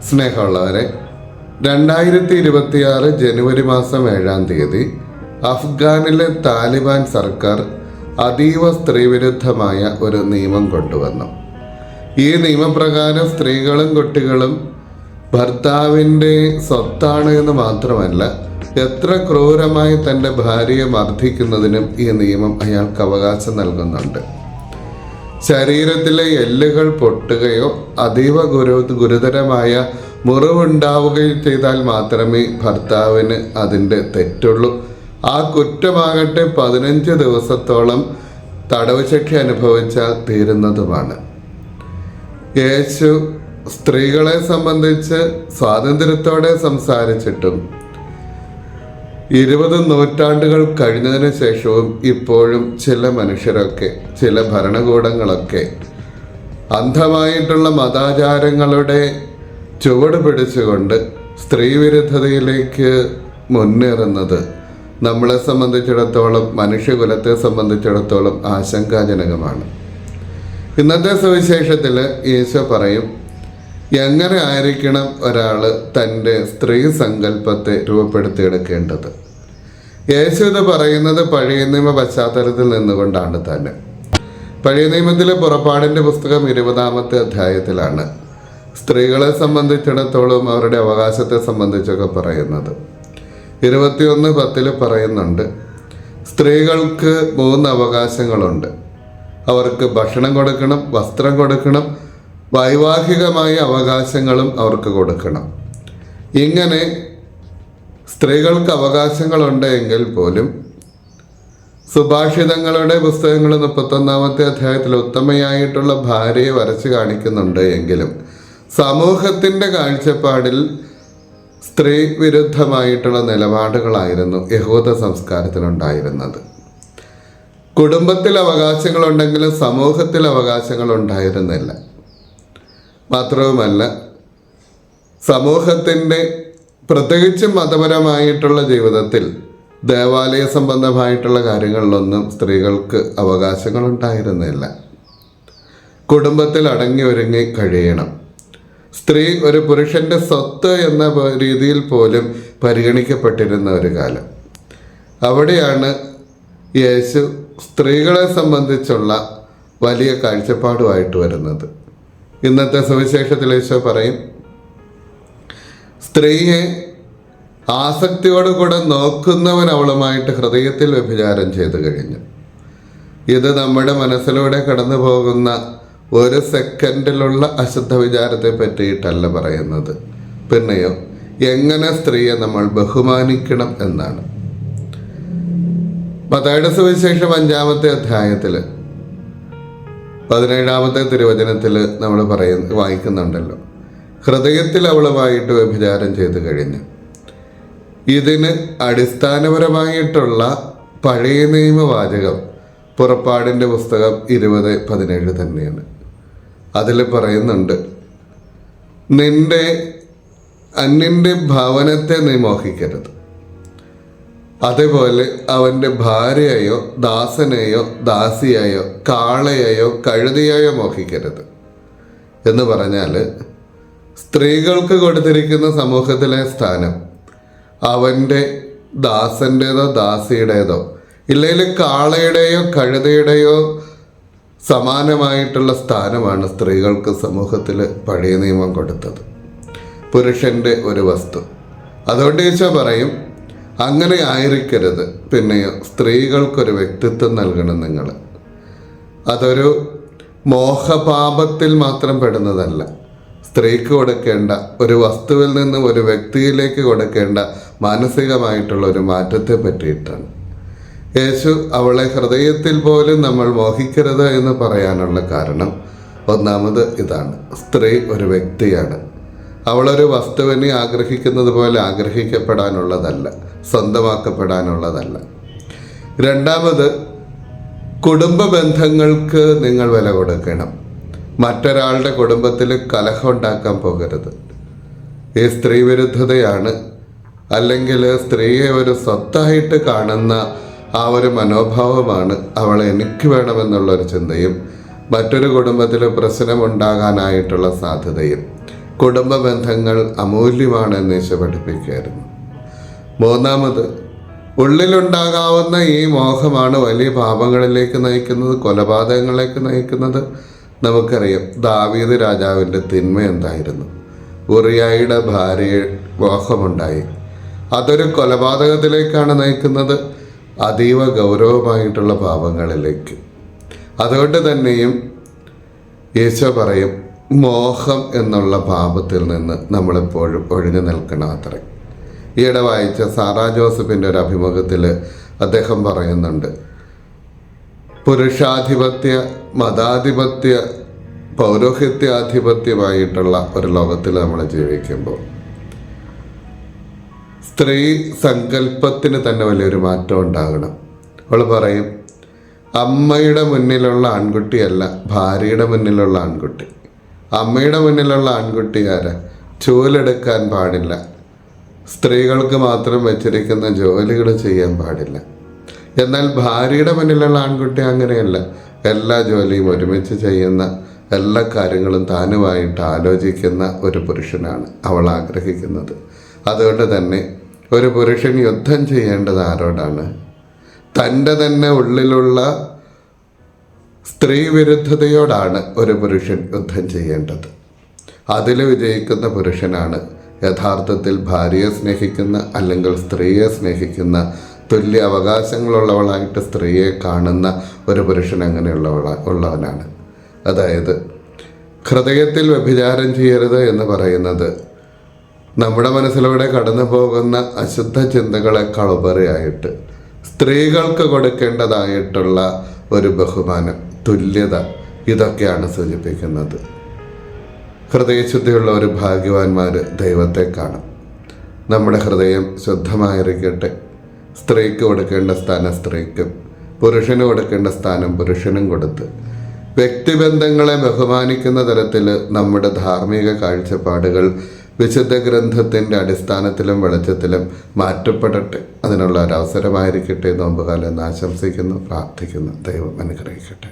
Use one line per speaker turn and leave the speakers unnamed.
സ്നേഹമുള്ളവരെ, 2026 ജനുവരി മാസം 7-ാം തീയതി അഫ്ഗാനിലെ താലിബാൻ സർക്കാർ അതീവ സ്ത്രീവിരുദ്ധമായ ഒരു നിയമം കൊണ്ടുവന്നു. ഈ നിയമപ്രകാരം സ്ത്രീകളും കുട്ടികളും ഭർത്താവിൻ്റെ സ്വത്താണ് എന്ന് മാത്രമല്ല, എത്ര ക്രൂരമായി തൻ്റെ ഭാര്യയെ മർദ്ദിക്കുന്നതിനും ഈ നിയമം അയാൾക്ക് അവകാശം നൽകുന്നുണ്ട്. ശരീരത്തിലെ എല്ലുകൾ പൊട്ടുകയോ അതീവ ഗുരുതരമായ മുറിവുണ്ടാവുകയോ ചെയ്താൽ മാത്രമേ ഭർത്താവിന് അതിൻ്റെ തെറ്റുള്ളൂ. ആ കുറ്റമാകട്ടെ 15 ദിവസത്തോളം തടവ് ശിക്ഷ അനുഭവിച്ചാൽ തീരുന്നതുമാണ്. യേശു സ്ത്രീകളെ സംബന്ധിച്ച് സ്വാതന്ത്ര്യത്തോടെ സംസാരിച്ചിട്ടും 20 നൂറ്റാണ്ടുകൾ കഴിഞ്ഞതിന് ശേഷവും ഇപ്പോഴും ചില മനുഷ്യരൊക്കെ, ചില ഭരണകൂടങ്ങളൊക്കെ അന്ധമായിട്ടുള്ള മതാചാരങ്ങളുടെ ചുവട് പിടിച്ചുകൊണ്ട് സ്ത്രീവിരുദ്ധതയിലേക്ക് മുന്നേറുന്നത് നമ്മളെ സംബന്ധിച്ചിടത്തോളം, മനുഷ്യകുലത്തെ സംബന്ധിച്ചിടത്തോളം ആശങ്കാജനകമാണ്. ഇന്നത്തെ സുവിശേഷത്തിൽ യേശു പറയും, എങ്ങനെ ആയിരിക്കണം ഒരാൾ തൻ്റെ സ്ത്രീ സങ്കല്പത്തെ രൂപപ്പെടുത്തിയെടുക്കേണ്ടത്. യേശു ഇത് പറയുന്നത് പഴയ നിയമ പശ്ചാത്തലത്തിൽ നിന്നുകൊണ്ടാണ് തന്നെ. പഴയ നിയമത്തിലെ പുറപ്പാടിൻ്റെ പുസ്തകം 20-ാമത്തെ അധ്യായത്തിലാണ് സ്ത്രീകളെ സംബന്ധിച്ചിടത്തോളം അവരുടെ അവകാശത്തെ സംബന്ധിച്ചൊക്കെ പറയുന്നത്. 21:10 പറയുന്നുണ്ട്, സ്ത്രീകൾക്ക് 3 അവകാശങ്ങളുണ്ട്. അവർക്ക് ഭക്ഷണം കൊടുക്കണം, വസ്ത്രം കൊടുക്കണം, വൈവാഹികമായ അവകാശങ്ങളും അവർക്ക് കൊടുക്കണം. ഇങ്ങനെ സ്ത്രീകൾക്ക് അവകാശങ്ങളുണ്ട് എങ്കിൽ പോലും സുഭാഷിതങ്ങളുടെ പുസ്തകങ്ങൾ 31-ാമത്തെ അധ്യായത്തിൽ ഉത്തമയായിട്ടുള്ള ഭാര്യയെ വരച്ച് കാണിക്കുന്നുണ്ട് എങ്കിലും സമൂഹത്തിൻ്റെ കാഴ്ചപ്പാടിൽ സ്ത്രീ വിരുദ്ധമായിട്ടുള്ള നിലപാടുകളായിരുന്നു യഹൂദ സംസ്കാരത്തിലുണ്ടായിരുന്നത്. കുടുംബത്തിൽ അവകാശങ്ങളുണ്ടെങ്കിലും സമൂഹത്തിൽ അവകാശങ്ങൾ ഉണ്ടായിരുന്നില്ല. മാത്രവുമല്ല, സമൂഹത്തിൻ്റെ പ്രത്യേകിച്ചും മതപരമായിട്ടുള്ള ജീവിതത്തിൽ ദേവാലയ സംബന്ധമായിട്ടുള്ള കാര്യങ്ങളിലൊന്നും സ്ത്രീകൾക്ക് അവകാശങ്ങളുണ്ടായിരുന്നില്ല. കുടുംബത്തിൽ അടങ്ങി ഒരുങ്ങി കഴിയണം. സ്ത്രീ ഒരു പുരുഷൻ്റെ സ്വത്ത് എന്ന രീതിയിൽ പോലും പരിഗണിക്കപ്പെട്ടിരുന്ന ഒരു കാലം. അവിടെയാണ് യേശു സ്ത്രീകളെ സംബന്ധിച്ചുള്ള വലിയ കാഴ്ചപ്പാടുമായിട്ട് വരുന്നത്. ഇന്നത്തെ സുവിശേഷത്തിൽ യേശു പറയും, സ്ത്രീയെ ആസക്തിയോടുകൂടെ നോക്കുന്നവൻ അവളുമായിട്ട് ഹൃദയത്തിൽ വ്യഭിചാരം ചെയ്തു കഴിഞ്ഞു. ഇത് നമ്മുടെ മനസ്സിലൂടെ കടന്നു പോകുന്ന ഒരു സെക്കൻഡിലുള്ള അശുദ്ധ വിചാരത്തെ പറ്റിയിട്ടല്ല പറയുന്നത്. പിന്നെയോ എങ്ങനെ സ്ത്രീയെ നമ്മൾ ബഹുമാനിക്കണം എന്നാണ്. മത്തായിയുടെ സുവിശേഷം 5-ാമത്തെ അധ്യായത്തിൽ 17-ാമത്തെ തിരുവചനത്തിൽ നമ്മൾ വായിക്കുന്നുണ്ടല്ലോ, ഹൃദയത്തിൽ അവളുമായിട്ട് വ്യഭിചാരം ചെയ്തു കഴിഞ്ഞു. ഇതിന് അടിസ്ഥാനപരമായിട്ടുള്ള പഴയ നിയമവാചകം പുറപ്പാടിൻ്റെ പുസ്തകം 20:17 തന്നെയാണ്. അതിൽ പറയുന്നുണ്ട്, നിന്റെ അന്യൻ്റെ ഭവനത്തെ നീ മോഹിക്കരുത്, അതേപോലെ അവൻ്റെ ഭാര്യയെയോ ദാസനെയോ ദാസിയെയോ കാളയെയോ കഴുതിയെയോ മോഹിക്കരുത് എന്ന് പറഞ്ഞാൽ, സ്ത്രീകൾക്ക് കൊടുത്തിരിക്കുന്ന സമൂഹത്തിലെ സ്ഥാനം അവൻ്റെ ദാസൻ്റേതോ ദാസിയുടേതോ ഇല്ലെങ്കിൽ കാളയുടെയോ കഴുതയുടെയോ സമാനമായിട്ടുള്ള സ്ഥാനമാണ് സ്ത്രീകൾക്ക് സമൂഹത്തിൽ പഴയ നിയമം കൊടുത്തത്, പുരുഷൻ്റെ ഒരു വസ്തു. അതുകൊണ്ട് യേശു പറയും, അങ്ങനെ ആയിരിക്കരുത്. പിന്നെയോ സ്ത്രീകൾക്കൊരു വ്യക്തിത്വം നൽകണം നിങ്ങൾ. അതൊരു മോഹപാപത്തിൽ മാത്രം പെടുന്നതല്ല. സ്ത്രീക്ക് കൊടുക്കേണ്ട ഒരു വസ്തുവിൽ നിന്നും ഒരു വ്യക്തിയിലേക്ക് കൊടുക്കേണ്ട മാനസികമായിട്ടുള്ള ഒരു മാറ്റത്തെ പറ്റിയിട്ടാണ്. യേശു അവളെ ഹൃദയത്തിൽ പോലും നമ്മൾ മോഹിക്കരുത് എന്ന് പറയാനുള്ള കാരണം ഒന്നാമത് ഇതാണ്, സ്ത്രീ ഒരു വ്യക്തിയാണ്. അവളൊരു വസ്തുവിനെ ആഗ്രഹിക്കുന്നത് പോലെ ആഗ്രഹിക്കപ്പെടാനുള്ളതല്ല, സ്വന്തമാക്കപ്പെടാനുള്ളതല്ല. രണ്ടാമത്, കുടുംബ ബന്ധങ്ങൾക്ക് നിങ്ങൾ വില കൊടുക്കണം. മറ്റൊരാളുടെ കുടുംബത്തിൽ കലഹം ഉണ്ടാക്കാൻ പോകരുത്. ഈ സ്ത്രീ വിരുദ്ധതയാണ്, അല്ലെങ്കിൽ സ്ത്രീയെ ഒരു സ്വത്തായിട്ട് കാണുന്ന ആ ഒരു മനോഭാവമാണ് അവളെ എനിക്ക് വേണമെന്നുള്ളൊരു ചിന്തയും മറ്റൊരു കുടുംബത്തിൽ പ്രശ്നമുണ്ടാകാനായിട്ടുള്ള സാധ്യതയും. കുടുംബ ബന്ധങ്ങൾ അമൂല്യമാണെന്ന് ഈശോ പഠിപ്പിക്കുകയായിരുന്നു. മൂന്നാമത്, ഉള്ളിലുണ്ടാകാവുന്ന ഈ മോഹമാണ് വലിയ പാപങ്ങളിലേക്ക് നയിക്കുന്നത്, കൊലപാതകങ്ങളിലേക്ക് നയിക്കുന്നത്. നമുക്കറിയാം ദാവീദ് രാജാവിൻ്റെ തിന്മ എന്തായിരുന്നു. ഉറിയായുടെ ഭാര്യയെ മോഹമുണ്ടായി, അതൊരു കൊലപാതകത്തിലേക്കാണ് നയിക്കുന്നത്, അതീവ ഗൗരവമായിട്ടുള്ള പാപങ്ങളിലേക്ക്. അതുകൊണ്ട് തന്നെയും ഈശോ പറയും, മോഹം എന്നുള്ള പാപത്തിൽ നിന്ന് നമ്മളെപ്പോഴും ഒഴിഞ്ഞു നിൽക്കണം അത്രേ. ഈയിടെ വായിച്ച സാറാ ജോസഫിൻ്റെ ഒരു അഭിമുഖത്തിൽ അദ്ദേഹം പറയുന്നുണ്ട്, പുരുഷാധിപത്യ, മതാധിപത്യ, പൗരോഹിത്യാധിപത്യമായിട്ടുള്ള ഒരു ലോകത്തിൽ നമ്മൾ ജീവിക്കുമ്പോൾ സ്ത്രീ സങ്കല്പത്തിന് തന്നെ വലിയൊരു മാറ്റം ഉണ്ടാകണം. അവൾ പറയും, അമ്മയുടെ മുന്നിലുള്ള ആൺകുട്ടിയല്ല ഭാര്യയുടെ മുന്നിലുള്ള ആൺകുട്ടി. അമ്മയുടെ മുന്നിലുള്ള ആൺകുട്ടി ആരാ? ചൂലെടുക്കാൻ പാടില്ല, സ്ത്രീകൾക്ക് മാത്രം വെച്ചിരിക്കുന്ന ജോലികൾ ചെയ്യാൻ പാടില്ല. എന്നാൽ ഭാര്യയുടെ മുന്നിലുള്ള ആൺകുട്ടി അങ്ങനെയല്ല, എല്ലാ ജോലിയും ഒരുമിച്ച് ചെയ്യുന്ന, എല്ലാ കാര്യങ്ങളും താനുമായിട്ട് ആലോചിക്കുന്ന ഒരു പുരുഷനാണ് അവൾ ആഗ്രഹിക്കുന്നത്. അതുകൊണ്ട് തന്നെ ഒരു പുരുഷൻ യുദ്ധം ചെയ്യേണ്ടത് ആരോടാണ്? തൻ്റെ തന്നെ ഉള്ളിലുള്ള സ്ത്രീ വിരുദ്ധതയോടാണ് ഒരു പുരുഷൻ യുദ്ധം ചെയ്യേണ്ടത്. അതിൽ വിജയിക്കുന്ന പുരുഷനാണ് യഥാർത്ഥത്തിൽ ഭാര്യയെ സ്നേഹിക്കുന്ന, അല്ലെങ്കിൽ സ്ത്രീയെ സ്നേഹിക്കുന്ന, തുല്യ അവകാശങ്ങളുള്ളവളായിട്ട് സ്ത്രീയെ കാണുന്ന ഒരു പുരുഷൻ ഉള്ളവനാണ്. അതായത് ഹൃദയത്തിൽ വ്യഭിചാരം ചെയ്യരുത് എന്ന് പറയുന്നത് നമ്മുടെ മനസ്സിലൂടെ കടന്നു പോകുന്ന അശുദ്ധ ചിന്തകളെക്കാൾ ഉപരിയായിട്ട് സ്ത്രീകൾക്ക് കൊടുക്കേണ്ടതായിട്ടുള്ള ഒരു ബഹുമാനം, തുല്യത, ഇതൊക്കെയാണ് സൂചിപ്പിക്കുന്നത്. ഹൃദയശുദ്ധിയുള്ള ഒരു ഭാഗ്യവാന്മാർ ദൈവത്തെ കാണും. നമ്മുടെ ഹൃദയം ശുദ്ധമായിരിക്കട്ടെ. സ്ത്രീക്ക് കൊടുക്കേണ്ട സ്ഥാനം സ്ത്രീക്കും, പുരുഷന് കൊടുക്കേണ്ട സ്ഥാനം പുരുഷനും കൊടുത്ത് വ്യക്തിബന്ധങ്ങളെ ബഹുമാനിക്കുന്ന തരത്തിൽ നമ്മുടെ ധാർമ്മിക കാഴ്ചപ്പാടുകൾ വിശുദ്ധ ഗ്രന്ഥത്തിൻ്റെ അടിസ്ഥാനത്തിലും വെളിച്ചത്തിലും മാറ്റപ്പെടട്ടെ. അതിനുള്ള ഒരു അവസരമായിരിക്കട്ടെ നോമ്പുകാലം എന്ന് ആശംസിക്കുന്നു, പ്രാർത്ഥിക്കുന്നു. ദൈവം അനുഗ്രഹിക്കട്ടെ.